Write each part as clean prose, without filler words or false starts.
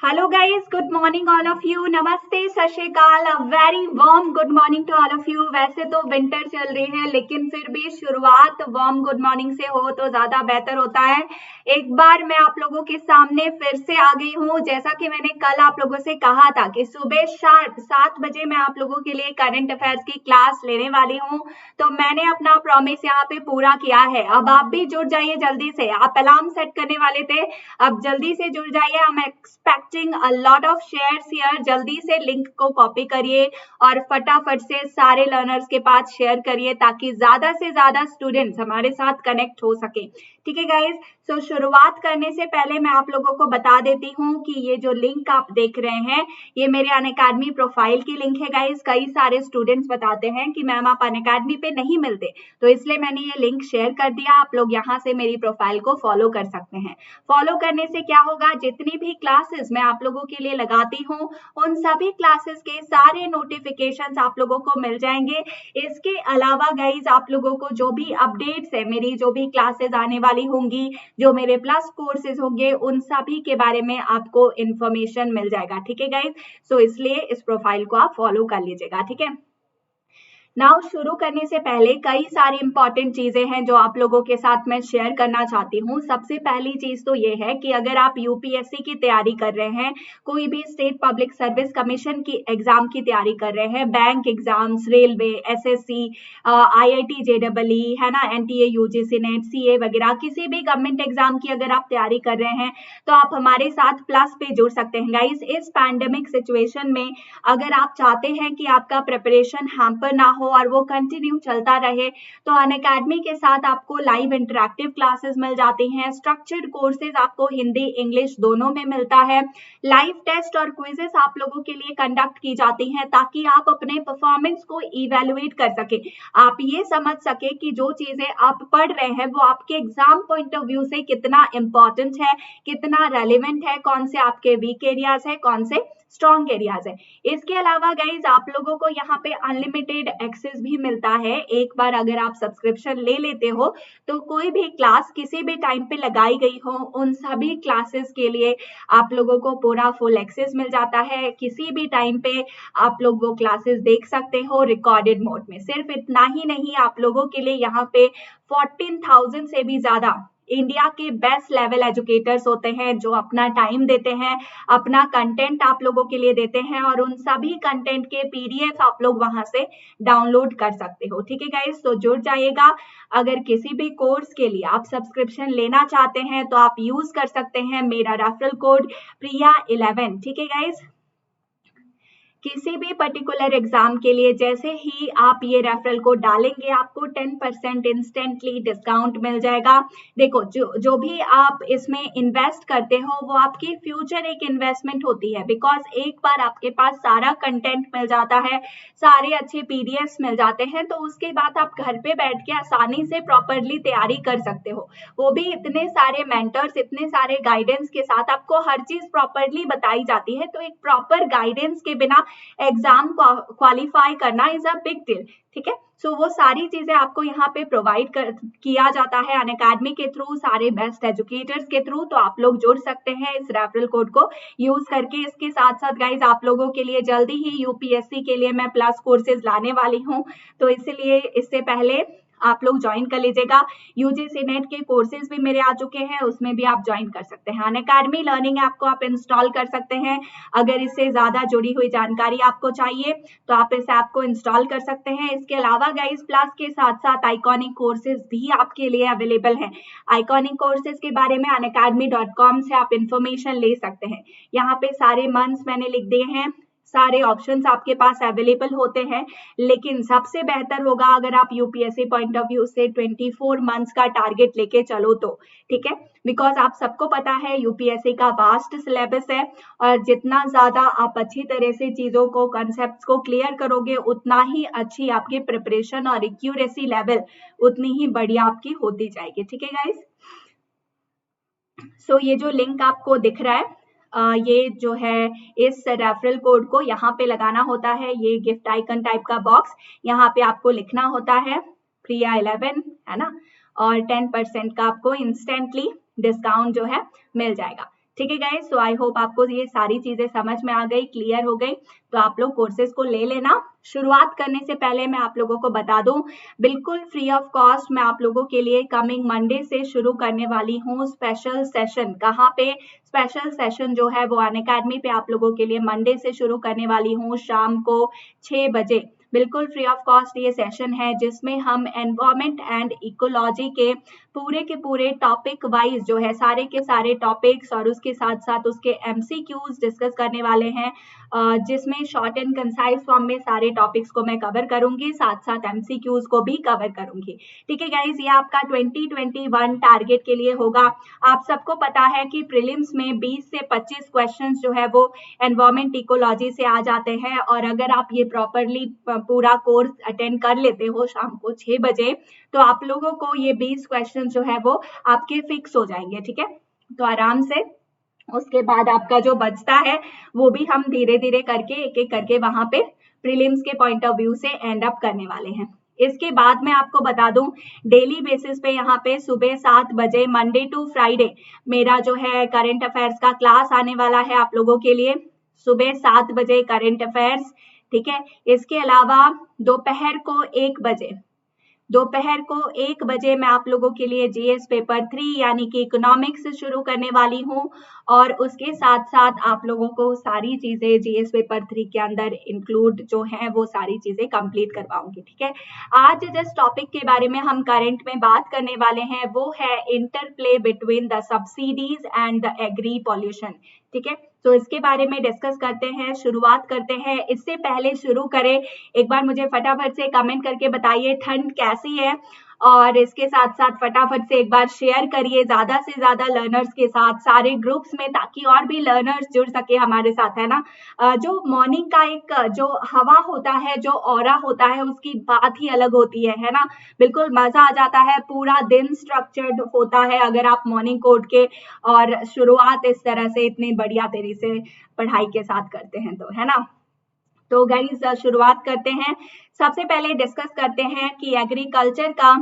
Hello guys, good morning all of you. नमस्ते, सत श्री अकाल, a very warm good morning to all of you. वैसे तो विंटर चल रही है, लेकिन फिर भी शुरुआत वार्म गुड मॉर्निंग से हो तो ज्यादा बेहतर होता है। एक बार मैं आप लोगों के सामने फिर से आ गई हूँ। जैसा कि मैंने कल आप लोगों से कहा था कि सुबह 7 बजे मैं आप लोगों के लिए करंट अफेयर्स की क्लास लेने वाली हूँ, तो मैंने अपना प्रॉमिस यहाँ पे पूरा किया है। अब आप भी जुड़ जाइए जल्दी से। आप अलार्म सेट करने वाले थे, अब जल्दी से जुड़ जाइए। I am expecting a lot of shares here. जल्दी से लिंक को कॉपी करिए और फटाफट से सारे लर्नर्स के पास शेयर करिए, ताकि ज्यादा से ज्यादा स्टूडेंट्स हमारे साथ कनेक्ट हो सके। ठीक है गाइज, सो शुरुआत करने से पहले मैं आप लोगों को बता देती हूँ कि ये जो लिंक आप देख रहे हैं, ये मेरे अनअकैडमी प्रोफाइल की लिंक है गाइज। कई सारे स्टूडेंट्स बताते हैं कि मैम आप अनअकैडमी पे नहीं मिलते, तो इसलिए मैंने ये लिंक शेयर कर दिया। आप लोग यहाँ से मेरी प्रोफाइल को फॉलो कर सकते हैं। फॉलो करने से क्या होगा, जितनी भी क्लासेस मैं आप लोगों के लिए लगाती हूँ, उन सभी क्लासेस के सारे नोटिफिकेशंस आप लोगों को मिल जाएंगे। इसके अलावा गाइज, आप लोगों को जो भी अपडेट्स है, मेरी जो भी क्लासेस आने वाली होंगी, जो मेरे प्लस कोर्सेज होंगे, उन सभी के बारे में आपको इंफॉर्मेशन मिल जाएगा। ठीक है गाइज, सो इसलिए इस प्रोफाइल को आप फॉलो कर लीजिएगा। ठीक है, नाउ शुरू करने से पहले कई सारी इंपॉर्टेंट चीजें हैं जो आप लोगों के साथ मैं शेयर करना चाहती हूँ। सबसे पहली चीज तो ये है कि अगर आप यूपीएससी की तैयारी कर रहे हैं, कोई भी स्टेट पब्लिक सर्विस कमीशन की एग्जाम की तैयारी कर रहे हैं, bank exams, railway, SSC, IIT JEE है ना, एनटीए, यूजीसी नेट, सीए वगैरह, किसी भी गवर्नमेंट एग्जाम की अगर आप तैयारी कर रहे हैं, तो आप हमारे साथ प्लस पे जुड़ सकते हैं गाइस। इस पैंडेमिक सिचुएशन में अगर आप चाहते हैं कि आपका प्रिपरेशन हैम्पर ना हो और वो कंटिन्यू चलता रहे, तो अनअकैडमी के साथ आपको लाइव इंटरैक्टिव क्लासेस मिल जाती हैं। स्ट्रक्चर्ड कोर्सेज आपको हिंदी इंग्लिश दोनों में मिलता है। लाइव टेस्ट और क्विजेस आप लोगों के लिए कंडक्ट की जाती हैं, ताकि आप अपने परफॉर्मेंस को इवेलुएट कर सके। आप ये समझ सके कि जो चीजें आप पढ़ रहे हैं वो आपके एग्जाम पॉइंट ऑफ व्यू से कितना इंपॉर्टेंट है, कितना रेलिवेंट है, कौन से आपके वीक एरियाज है, कौन से स्ट्रॉन्ग एरियाज है। इसके अलावा गाइज, आप लोगों को यहाँ पे अनलिमिटेड एक्सेस भी मिलता है। एक बार अगर आप सब्सक्रिप्शन ले लेते हो, तो कोई भी क्लास किसी भी टाइम पे लगाई गई हो, उन सभी क्लासेस के लिए आप लोगों को पूरा फुल एक्सेस मिल जाता है। किसी भी टाइम पे आप लोग वो क्लासेस देख सकते हो रिकॉर्डेड मोड में। सिर्फ इतना ही नहीं, आप लोगों के लिए यहाँ पे 14,000 से भी ज्यादा इंडिया के बेस्ट लेवल एजुकेटर्स होते हैं, जो अपना टाइम देते हैं, अपना कंटेंट आप लोगों के लिए देते हैं, और उन सभी कंटेंट के पीडीएफ आप लोग वहां से डाउनलोड कर सकते हो। ठीक है गाइस, तो जुड़ जाइएगा। अगर किसी भी कोर्स के लिए आप सब्सक्रिप्शन लेना चाहते हैं, तो आप यूज कर सकते हैं मेरा रेफरल कोड प्रिया11। ठीक है गाइस, किसी भी पर्टिकुलर एग्जाम के लिए जैसे ही आप ये रेफरल कोड डालेंगे, आपको 10% इंस्टेंटली डिस्काउंट मिल जाएगा। देखो, जो भी आप इसमें इन्वेस्ट करते हो, वो आपकी फ्यूचर एक इन्वेस्टमेंट होती है। बिकॉज एक बार आपके पास सारा कंटेंट मिल जाता है, सारे अच्छे पीडीएफ मिल जाते हैं, तो उसके बाद आप घर पे बैठ के आसानी से प्रॉपरली तैयारी कर सकते हो। वो भी इतने सारे मेंटर्स, इतने सारे गाइडेंस के साथ आपको हर चीज प्रॉपरली बताई जाती है। तो एक प्रॉपर गाइडेंस के बिना एग्जाम क्वालिफाई करना इज अ बिग डील। ठीक है, सो वो सारी चीजें आपको यहाँ पे प्रोवाइड किया जाता है अनअकैडमी के थ्रू, सारे बेस्ट एजुकेटर्स के थ्रू। तो आप लोग जुड़ सकते हैं इस रेफरल कोड को यूज करके। इसके साथ साथ गाइज, आप लोगों के लिए जल्दी ही यूपीएससी के लिए मैं प्लस कोर्सेज लाने वाली हूँ, तो इसलिए इससे पहले आप लोग ज्वाइन कर लीजिएगा। यूजीसी नेट के कोर्सेज भी मेरे आ चुके हैं, उसमें भी आप ज्वाइन कर सकते हैं। अनअकैडमी लर्निंग ऐप को आप इंस्टॉल कर सकते हैं। अगर इससे ज्यादा जुड़ी हुई जानकारी आपको चाहिए, तो आप इस ऐप को इंस्टॉल कर सकते हैं। इसके अलावा गाइज, प्लस के साथ साथ आइकॉनिक कोर्सेज भी आपके लिए अवेलेबल हैं। आइकॉनिक कोर्सेज के बारे में unacademy.com से आप इंफॉर्मेशन ले सकते हैं। यहाँ पे सारे मंथ्स मैंने लिख दिए हैं, सारे ऑप्शंस आपके पास अवेलेबल होते हैं। लेकिन सबसे बेहतर होगा अगर आप यूपीएससी पॉइंट ऑफ व्यू से 24 मंथ्स का टारगेट लेके चलो तो। ठीक है, बिकॉज आप सबको पता है यूपीएससी का वास्ट सिलेबस है, और जितना ज्यादा आप अच्छी तरह से चीजों को, कंसेप्ट को क्लियर करोगे, उतना ही अच्छी आपकी प्रिपरेशन और एक्यूरेसी लेवल उतनी ही बढ़िया आपकी होती जाएगी। ठीक है गाइस, सो ये जो लिंक आपको दिख रहा है, ये जो है, इस रेफरल कोड को यहाँ पे लगाना होता है। ये गिफ्ट आइकन टाइप का बॉक्स, यहाँ पे आपको लिखना होता है प्रिया11, है ना, और 10% का आपको इंस्टेंटली डिस्काउंट जो है मिल जाएगा। ठीक है गाइस, सो आई होप आपको ये सारी चीजें समझ में आ गई, क्लियर हो गई। तो आप लोग कोर्सेज को ले लेना। शुरुआत करने से पहले मैं आप लोगों को बता दूं, बिल्कुल फ्री ऑफ कॉस्ट मैं आप लोगों के लिए कमिंग मंडे से शुरू करने वाली हूँ स्पेशल सेशन। कहाँ पे? स्पेशल सेशन जो है वो अनअकैडमी पे आप लोगों के लिए मंडे से शुरू करने वाली हूँ शाम को 6 बजे। बिल्कुल फ्री ऑफ कॉस्ट ये सेशन है जिसमें हम एनवायरमेंट एंड इकोलॉजी के पूरे टॉपिक वाइज जो है सारे के सारे टॉपिक्स और उसके साथ साथ उसके एमसीक्यूज डिस्कस करने वाले हैं, जिसमें शॉर्ट एंड कंसाइज फॉर्म में सारे टॉपिक्स को मैं कवर करूंगी, साथ साथ एमसीक्यूज को भी कवर करूंगी। ठीक है गाइज, ये आपका 2021 टारगेट के लिए होगा। आप सबको पता है कि प्रीलिम्स में 20 से 25 क्वेश्चंस जो है वो एनवायरमेंट इकोलॉजी से आ जाते हैं, और अगर आप ये प्रॉपरली पूरा कोर्स अटेंड कर लेते हो शाम को 6 बजे तो आप लोगों को ये 20 क्वेश्चन जो है वो आपके फिक्स हो जाएंगे। ठीक है, तो आराम से उसके बाद आपका जो बचता है वो भी हम धीरे धीरे करके एक एक करके वहां पे प्रीलिम्स के पॉइंट ऑफ व्यू से एंड अप करने वाले हैं। इसके बाद मैं आपको बता दूं, डेली बेसिस पे यहाँ पे सुबह 7 बजे मंडे टू फ्राइडे मेरा जो है करंट अफेयर्स का क्लास आने वाला है आप लोगों के लिए, सुबह 7 बजे करंट अफेयर्स। ठीक है, इसके अलावा दोपहर को 1 बजे मैं आप लोगों के लिए जीएस पेपर 3 यानी कि इकोनॉमिक्स शुरू करने वाली हूं, और उसके साथ साथ आप लोगों को सारी चीजें जीएस पेपर 3 के अंदर इंक्लूड जो है वो सारी चीजें कंप्लीट करवाऊंगी। ठीक है, आज जिस टॉपिक के बारे में हम करंट में बात करने वाले हैं वो है interplay between the subsidies and the agri pollution. ठीक है, तो इसके बारे में डिस्कस करते हैं, शुरुआत करते हैं। इससे पहले शुरू करें, एक बार मुझे फटाफट से कमेंट करके बताइए ठंड कैसी है, और इसके साथ साथ फटाफट से एक बार शेयर करिए ज्यादा से ज्यादा लर्नर्स के साथ सारे ग्रुप्स में, ताकि और भी लर्नर्स जुड़ सके हमारे साथ, है ना। जो मॉर्निंग का एक जो हवा होता है, जो ऑरा होता है, उसकी बात ही अलग होती है ना। बिल्कुल मजा आ जाता है, पूरा दिन स्ट्रक्चर्ड होता है अगर आप मॉर्निंग को उठ के और शुरुआत इस तरह से इतनी बढ़िया तरीके से पढ़ाई के साथ करते हैं तो, है ना। तो गाइस शुरुआत करते हैं। सबसे पहले डिस्कस करते हैं कि एग्रीकल्चर का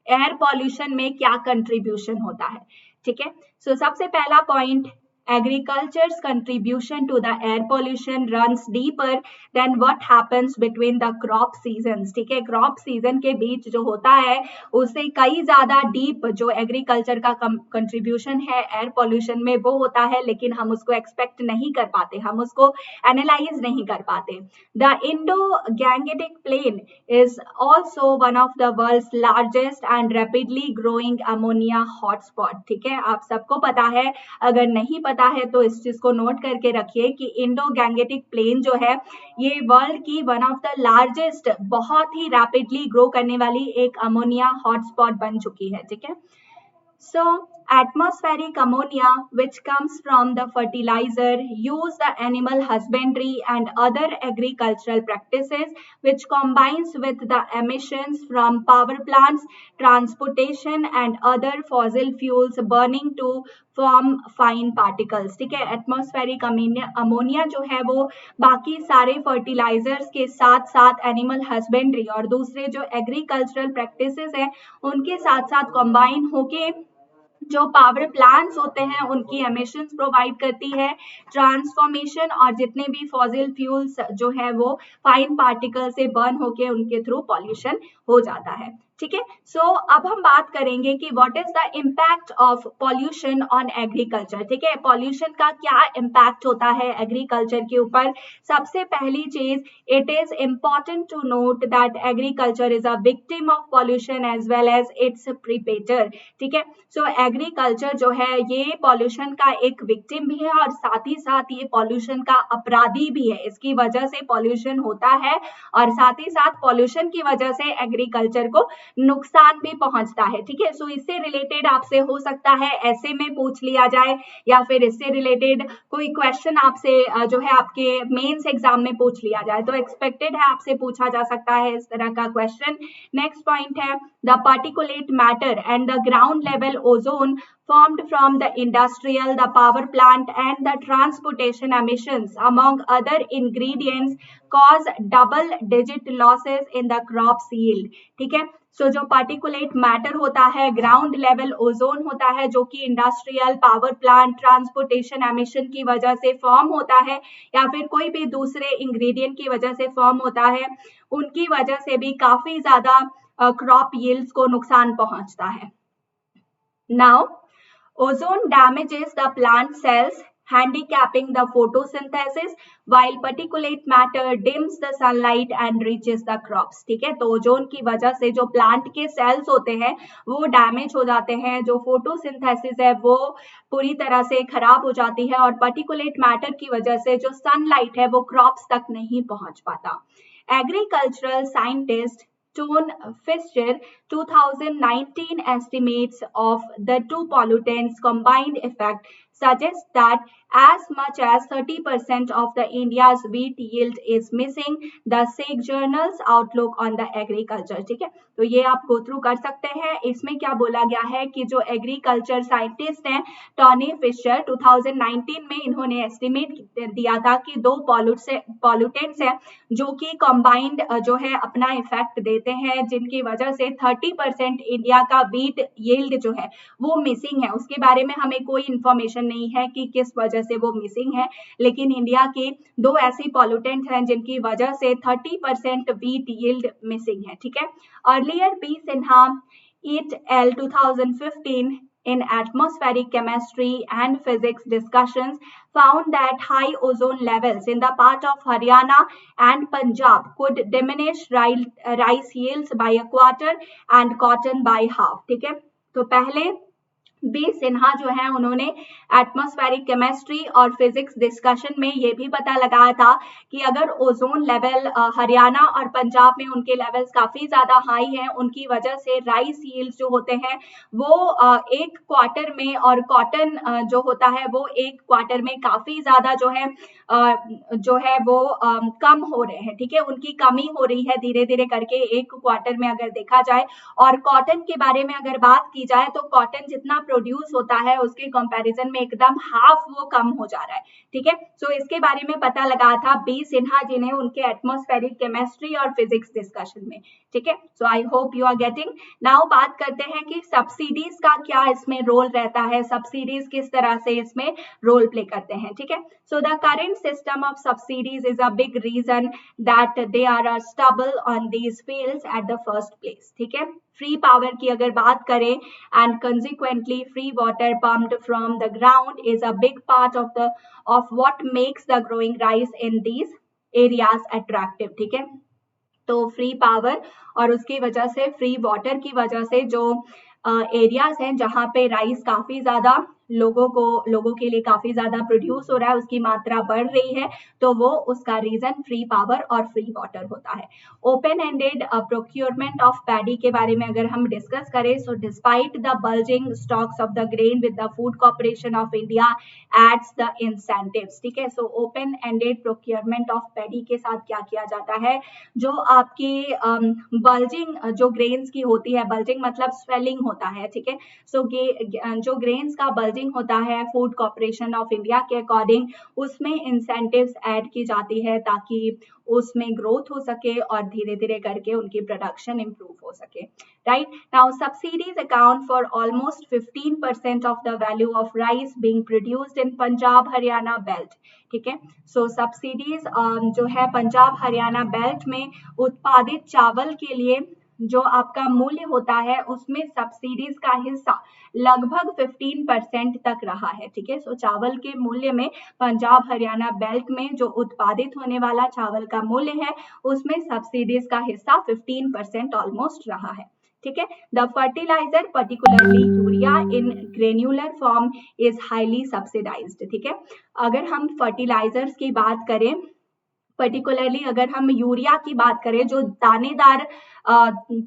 एयर पॉल्यूशन में क्या कंट्रीब्यूशन होता है। ठीक है, सो सबसे पहला point, agriculture's contribution to the air pollution runs deeper than what happens between the crop seasons। ठीक है, क्रॉप सीजन के बीच जो होता है उससे कई ज्यादा डीप जो एग्रीकल्चर का कंट्रीब्यूशन है एयर पॉल्यूशन में वो होता है, लेकिन हम उसको एक्सपेक्ट नहीं कर पाते, हम उसको एनालाइज नहीं कर पाते। The Indo Gangetic plain is also one of the world's largest and rapidly growing ammonia hotspot। ठीक है, आप सबको पता है, अगर नहीं पता है तो इस चीज को नोट करके रखिए कि इंडो गैंगेटिक प्लेन जो है ये वर्ल्ड की वन ऑफ द लार्जेस्ट, बहुत ही रैपिडली ग्रो करने वाली एक अमोनिया हॉटस्पॉट बन चुकी है। ठीक है, so atmospheric ammonia which comes from the fertilizer use the animal husbandry and other agricultural practices which combines with the emissions from power plants, transportation and other fossil fuels burning to form fine particles। ठीक है, atmospheric ammonia जो है वो बाकी सारे fertilisers के साथ साथ एनिमल हस्बेंड्री और दूसरे जो एग्रीकल्चरल प्रैक्टिसेस हैं उनके साथ साथ कंबाइन होके जो पावर प्लांट्स होते हैं उनकी एमिशंस प्रोवाइड करती है, ट्रांसफॉर्मेशन और जितने भी फॉसिल फ्यूल्स जो है वो फाइन पार्टिकल से बर्न होके उनके थ्रू पॉल्यूशन हो जाता है। ठीक है, सो अब हम बात करेंगे कि what is the impact of pollution on agriculture. ठीक है, पॉल्यूशन का क्या इम्पैक्ट होता है एग्रीकल्चर के ऊपर। सबसे पहली चीज, it is important to note that agriculture is a victim of pollution as well as its perpetrator. ठीक है, सो एग्रीकल्चर जो है ये पॉल्यूशन का एक विक्टिम भी है और साथ ही साथ ये पॉल्यूशन का अपराधी भी है। इसकी वजह से पॉल्यूशन होता है और साथ ही साथ पॉल्यूशन की वजह से एग्रीकल्चर को नुकसान भी पहुंचता है। ठीक है, सो इससे रिलेटेड आपसे हो सकता है ऐसे में पूछ लिया जाए या फिर इससे रिलेटेड कोई क्वेश्चन आपसे जो है आपके मेंस एग्जाम में पूछ लिया जाए, तो एक्सपेक्टेड है आपसे पूछा जा सकता है इस तरह का क्वेश्चन। नेक्स्ट पॉइंट है, the particulate matter and the ground level ozone ozone formed from the industrial, the power plant and the transportation emissions among other ingredients cause double digit losses in the crops yield. ठीक है, सो जो particulate matter होता है, ground level ozone होता है जो कि industrial, power plant, transportation emission की वजह से फॉर्म होता है या फिर कोई भी दूसरे इंग्रेडिएंट की वजह से फॉर्म होता है, उनकी वजह से भी काफी ज्यादा क्रॉप यील्ड्स को नुकसान पहुंचता है. Now ozone damages the plant cells, handicapping the photosynthesis, while particulate matter dims the sunlight and reaches the crops. ठीक है, तो ओजोन की वजह से जो प्लांट के सेल्स होते हैं वो डैमेज हो जाते हैं, जो फोटोसिंथेसिस है वो पूरी तरह से खराब हो जाती है और पर्टिकुलेट मैटर की वजह से जो सनलाइट है वो क्रॉप्स तक नहीं पहुंच पाता. Agricultural scientist Stone Fisher 2019 estimates of the two pollutants combined effect suggests that as much as 30% of the India's wheat yield is missing. The SEC journal's outlook on the agriculture. ठीक है, तो ये आप go through कर सकते हैं. इसमें क्या बोला गया है कि जो एग्रीकल्चर साइंटिस्ट हैं टॉनी फिशर 2019 में इन्होंने एस्टिमेट दिया था कि दो पॉल्यूटेंट्स हैं जो कि कंबाइंड जो है अपना इफेक्ट देते हैं, जिनकी वजह से 30% इंडिया का वीट यील्ड जो है वो मिसिंग है. उसके बारे में हमें कोई इंफॉर्मेशन नहीं है कि किस वजह से वो मिसिंग है, लेकिन इंडिया के दो ऐसी पॉल्यूटेंट्स हैं जिनकी वजह से 30% वीट यील्ड मिसिंग है. ठीक है, earlier B Sinha et al 2015 in atmospheric chemistry and physics discussions found that high ozone levels in the part of Haryana and Punjab could diminish rice yields by a quarter and cotton by half. ठीक है, तो पहले B Sinha जो है उन्होंने atmospheric chemistry और physics discussion में ये भी पता लगाया था कि अगर ओजोन लेवल हरियाणा और पंजाब में उनके लेवल्स काफी ज्यादा हाई हैं, उनकी वजह से राइस यील्ड्स जो होते हैं वो एक क्वार्टर में और कॉटन जो होता है वो एक क्वार्टर में काफी ज्यादा जो है वो कम हो रहे हैं. ठीक है, उनकी कमी हो रही है धीरे धीरे करके एक क्वार्टर में अगर देखा जाए. और कॉटन के बारे में अगर बात की जाए तो कॉटन जितना प्रोड्यूस होता है उसके कंपैरिजन में एकदम हाफ वो कम हो जा रहा है. ठीक है, सो इसके बारे में पता लगा था बी सिन्हा जी ने उनके एटमॉस्फेरिक केमिस्ट्री और फिजिक्स डिस्कशन में. ठीक है, so I hope you are getting. Now बात करते हैं कि सब्सिडीज का क्या इसमें रोल रहता है, सब्सिडीज किस तरह से इसमें रोल प्ले करते हैं. ठीक है, so the current system of subsidies is a big reason that they are stubble on these fields at the first place. ठीक है, फ्री पावर की अगर बात करें and consequently free water pumped from the ground is a big part of what makes the growing rice in these areas attractive. ठीक है, तो free power और उसकी वजह से फ्री वाटर की वजह से जो एरियाज हैं जहां पे राइस काफी ज्यादा लोगों के लिए काफी ज्यादा प्रोड्यूस हो रहा है, उसकी मात्रा बढ़ रही है, तो वो उसका रीजन फ्री पावर और फ्री वाटर होता है. Open ended procurement of paddy के बारे में अगर हम डिस्कस करें, so despite the bulging stocks of the grain with the Food Corporation of India aids the incentives. ठीक है, so open ended procurement of paddy के साथ क्या किया जाता है, जो आपकी बल्जिंग जो ग्रेन्स की होती है, बल्जिंग मतलब स्वेलिंग होता है. ठीक है, सो जो ग्रेन्स का बल्जिंग होता है फूड कॉर्पोरेशन ऑफ इंडिया के अकॉर्डिंग उसमें इंसेंटिव्स ऐड की जाती है ताकि उसमें ग्रोथ हो सके और धीरे धीरे करके उनकी प्रोडक्शन इंप्रूव हो सके. Right, now subsidies account for almost 15% of the value of rice being produced in Punjab Haryana belt. ठीक है, सो सब्सिडीज जो है पंजाब हरियाणा बेल्ट में उत्पादित चावल के लिए जो आपका मूल्य होता है उसमें सब्सिडीज का हिस्सा लगभग 15% तक रहा है. ठीक है, सो चावल के मूल्य में पंजाब हरियाणा बेल्ट में जो उत्पादित होने वाला चावल का मूल्य है उसमें सब्सिडीज का हिस्सा 15% ऑलमोस्ट रहा है. ठीक है, the fertiliser particularly urea in granular form is highly subsidised. ठीक है, अगर हम फर्टिलाइजर्स की बात करें, पर्टिकुलरली अगर हम यूरिया की बात करें, जो दानेदार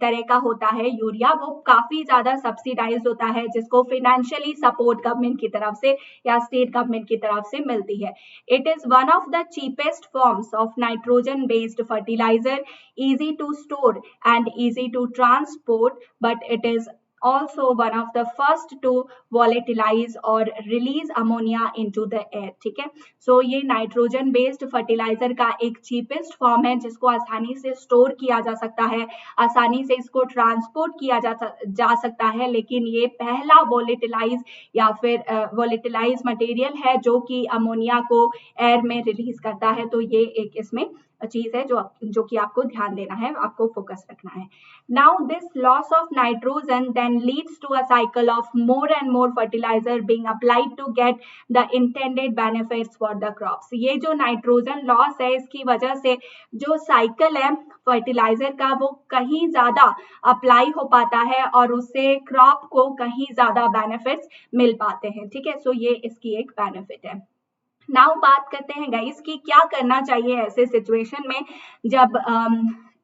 तरह का होता है यूरिया, वो काफी ज्यादा सब्सिडाइज होता है, जिसको फाइनेंशियली सपोर्ट गवर्नमेंट की तरफ से या स्टेट गवर्नमेंट की तरफ से मिलती है. It is one of the cheapest forms of nitrogen based fertiliser, easy to store and easy to transport, but it is also one of the first to volatilize or release ammonia into the air. ठीक है, सो ये nitrogen based fertiliser का एक cheapest form है जिसको आसानी से store किया जा सकता है, आसानी से इसको ट्रांसपोर्ट किया जा सकता है, लेकिन ये पहला वोलेटिलाइज या फिर वोलेटिलाइज मटेरियल है जो कि अमोनिया को एयर में रिलीज करता है। तो ये एक इसमें चीज है जो कि आपको ध्यान देना है, आपको फोकस रखना है। Now this loss of nitrogen then leads to a cycle of more and more fertiliser being applied to get the intended benefits for the crops. ये जो नाइट्रोजन लॉस है इसकी वजह से जो साइकिल है फर्टिलाइजर का वो कहीं ज्यादा अप्लाई हो पाता है और उससे क्रॉप को कहीं ज्यादा बेनिफिट्स मिल पाते हैं। ठीक है, सो ये इसकी एक बेनिफिट है। नाउ बात करते हैं गाइस कि क्या करना चाहिए ऐसे सिचुएशन में जब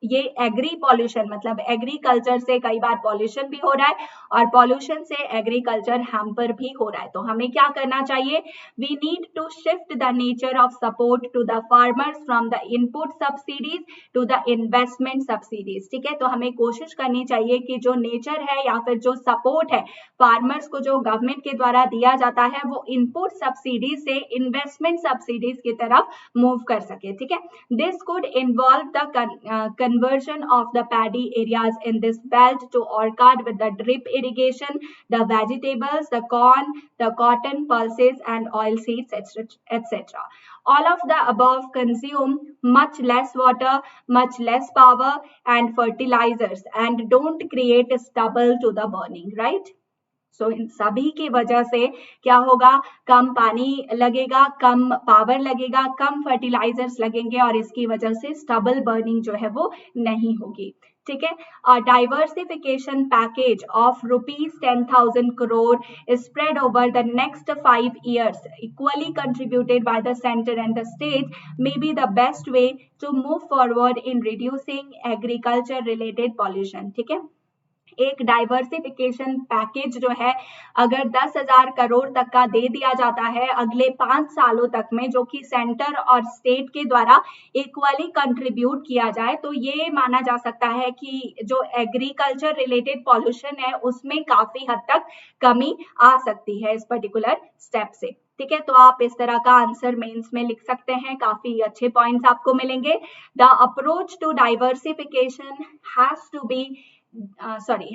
ये एग्री पॉल्यूशन मतलब एग्रीकल्चर से कई बार पॉल्यूशन भी हो रहा है और पॉल्यूशन से एग्रीकल्चर हैम्पर भी हो रहा है। तो हमें क्या करना चाहिए? We need to shift the nature of support to the farmers from the input subsidies to the investment subsidies. ठीक है, तो हमें कोशिश करनी चाहिए कि जो नेचर है या फिर जो सपोर्ट है फार्मर्स को जो गवर्नमेंट के द्वारा दिया जाता है वो इनपुट सब्सिडीज से इन्वेस्टमेंट सब्सिडीज की तरफ मूव कर सके। ठीक है, this could involve the conversion of the paddy areas in this belt to orchard with the drip irrigation, the vegetables, the corn, the cotton, pulses and oil seeds, etc. All of the above consume much less water, much less power and fertilizers and don't create stubble to the burning, right? सो इन सभी की वजह से क्या होगा? कम पानी लगेगा, कम power लगेगा, कम fertilisers लगेंगे और इसकी वजह से स्टबल बर्निंग जो है वो नहीं होगी। ठीक है, a diversification package of rupees 10,000 crore is spread over the next 5 years, equally contributed by the center and the states, may be the best way to move forward in reducing agriculture related pollution. ठीक है, एक diversification package जो है अगर 10,000 करोड़ तक का दे दिया जाता है अगले 5 सालों तक में, जो कि सेंटर और स्टेट के द्वारा इक्वली कंट्रीब्यूट किया जाए, तो ये माना जा सकता है कि जो एग्रीकल्चर रिलेटेड पॉल्यूशन है उसमें काफी हद तक कमी आ सकती है इस पर्टिकुलर स्टेप से। ठीक है, तो आप इस तरह का आंसर मेंस में लिख सकते हैं, काफी अच्छे पॉइंट्स आपको मिलेंगे। The approach to diversification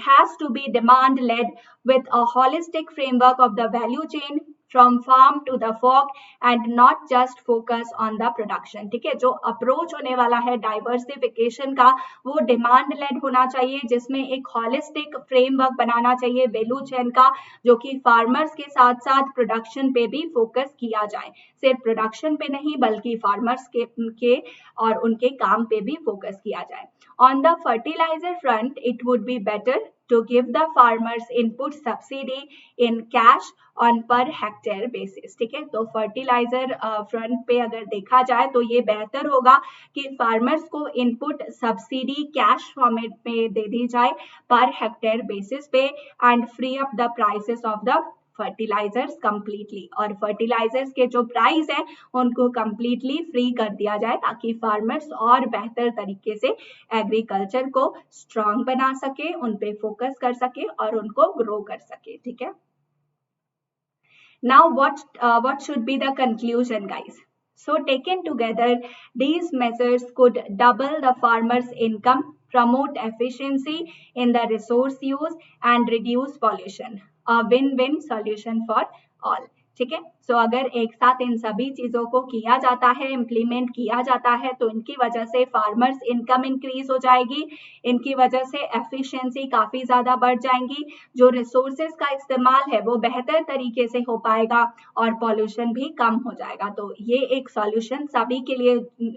has to be demand led with a holistic framework of the value chain from farm to the fork and not just focus on the production. ठीक है, जो अप्रोच होने वाला है diversification का वो demand lead होना चाहिए जिसमें एक हॉलिस्टिक फ्रेमवर्क बनाना चाहिए वैल्यू चेन का, जो कि फार्मर्स के साथ साथ प्रोडक्शन पे भी फोकस किया जाए। सिर्फ प्रोडक्शन पे नहीं बल्कि फार्मर्स के और उनके काम पे भी फोकस किया जाए। On the fertilizer front, it would be better to give the farmers input subsidy in cash on per hectare basis. ठीक है, तो फर्टिलाइजर फ्रंट पे अगर देखा जाए तो ये बेहतर होगा कि फार्मर्स को इनपुट सब्सिडी कैश फॉर्मेट में दे दी जाए पर हेक्टेयर बेसिस पे and free up the prices of the fertilisers completely, और फर्टिलाइजर्स के जो प्राइस है उनको कंप्लीटली फ्री कर दिया जाए ताकि फार्मर्स और बेहतर तरीके से एग्रीकल्चर को स्ट्रांग बना सके, उन पे फोकस कर सके और उनको ग्रो कर सके। ठीक है, now what should be the conclusion, guys? So taken together, these measures could double the farmers' income, promote efficiency in the resource use and reduce pollution. A win-win solution for all. ठीक है, सो अगर एक साथ इन सभी चीजों को किया जाता है, इम्प्लीमेंट किया जाता है, तो इनकी वजह से फार्मर्स इनकम इंक्रीज हो जाएगी, इनकी वजह से एफिशिएंसी काफी ज्यादा बढ़ जाएंगी, जो रिसोर्सेज का इस्तेमाल है वो बेहतर तरीके से हो पाएगा और पॉल्यूशन भी कम हो जाएगा। तो ये एक सॉल्यूशन सभी के लिए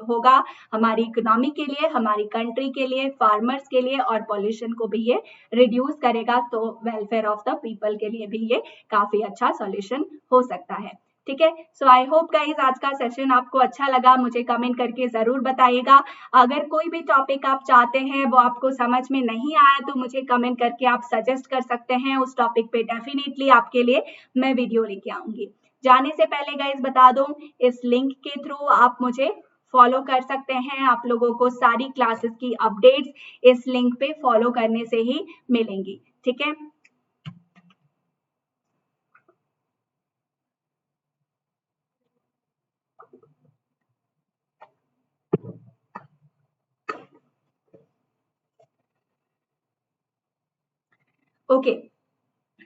होगा, हमारी इकोनॉमी के लिए, हमारी कंट्री के लिए, फार्मर्स के लिए, और पॉल्यूशन को भी ये रिड्यूस करेगा। तो वेलफेयर ऑफ द पीपल के लिए भी ये काफी अच्छा सॉल्यूशन हो सकता है। ठीक है, सो आई होप गाइस आज का सेशन आपको अच्छा लगा, मुझे कमेंट करके जरूर बताइएगा। अगर कोई भी टॉपिक आप चाहते हैं वो आपको समझ में नहीं आया तो मुझे कमेंट करके आप सजेस्ट कर सकते हैं, उस टॉपिक पे डेफिनेटली आपके लिए मैं वीडियो लेके आऊंगी। जाने से पहले गाइस बता दूं, इस लिंक के थ्रू आप मुझे फॉलो कर सकते हैं, आप लोगों को सारी क्लासेस की अपडेट्स इस लिंक पे फॉलो करने से ही मिलेंगी। ठीक है, ओके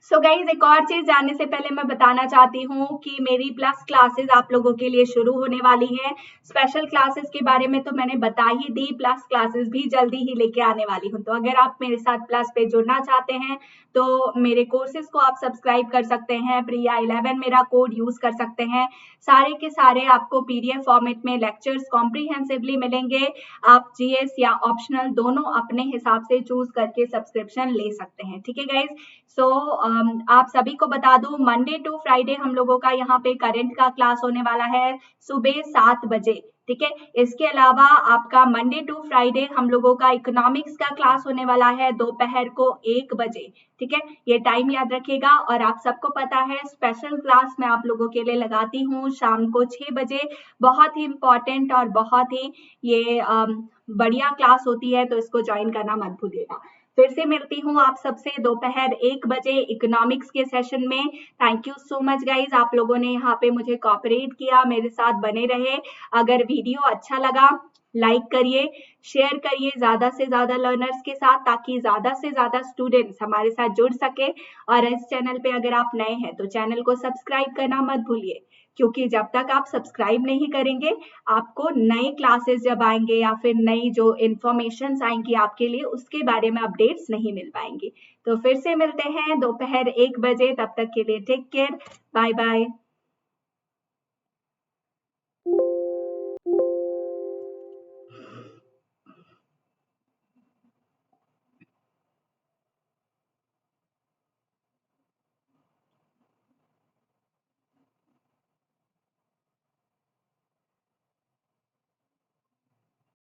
सो गाइज एक और चीज जानने से पहले मैं बताना चाहती हूँ कि मेरी प्लस क्लासेस आप लोगों के लिए शुरू होने वाली है। स्पेशल क्लासेस के बारे में तो मैंने बता ही दी, प्लस क्लासेस भी जल्दी ही लेके आने वाली हूँ। तो अगर आप मेरे साथ प्लस पे जुड़ना चाहते हैं तो मेरे कोर्सेज को आप सब्सक्राइब कर सकते हैं। प्रिया 11 मेरा कोड यूज कर सकते हैं। सारे के सारे आपको पीडीएफ फॉर्मेट में लेक्चर्स कॉम्प्रीहेंसिवली मिलेंगे। आप जीएस या ऑप्शनल दोनों अपने हिसाब से चूज करके सब्सक्रिप्शन ले सकते हैं। ठीक है गाइज, सो आप सभी को बता दूं मंडे टू फ्राइडे हम लोगों का यहाँ पे करंट का क्लास होने वाला है सुबह 7 बजे। ठीक है, इसके अलावा आपका मंडे टू फ्राइडे हम लोगों का इकोनॉमिक्स का क्लास होने वाला है दोपहर को 1 बजे। ठीक है, ये टाइम याद रखिएगा। और आप सबको पता है स्पेशल क्लास मैं आप लोगों के लिए लगाती हूँ शाम को 6 बजे। बहुत ही इंपॉर्टेंट और बहुत ही ये बढ़िया क्लास होती है, तो इसको ज्वाइन करना मत भूलिएगा। फिर से मिलती हूँ आप सबसे दोपहर 1 बजे इकोनॉमिक्स के सेशन में। Thank you so much guys, आप लोगों ने यहाँ पे मुझे कोऑपरेट किया, मेरे साथ बने रहे। अगर वीडियो अच्छा लगा लाइक करिए, शेयर करिए ज्यादा से ज्यादा लर्नर्स के साथ, ताकि ज्यादा से ज्यादा स्टूडेंट्स हमारे साथ जुड़ सके। और इस चैनल पे अगर आप नए हैं तो चैनल को सब्सक्राइब करना मत भूलिए, क्योंकि जब तक आप सब्सक्राइब नहीं करेंगे आपको नए क्लासेस जब आएंगे या फिर नई जो इंफॉर्मेशन आएंगी आपके लिए उसके बारे में अपडेट्स नहीं मिल पाएंगी। तो फिर से मिलते हैं दोपहर 1 बजे, तब तक के लिए टेक केयर, बाय बाय।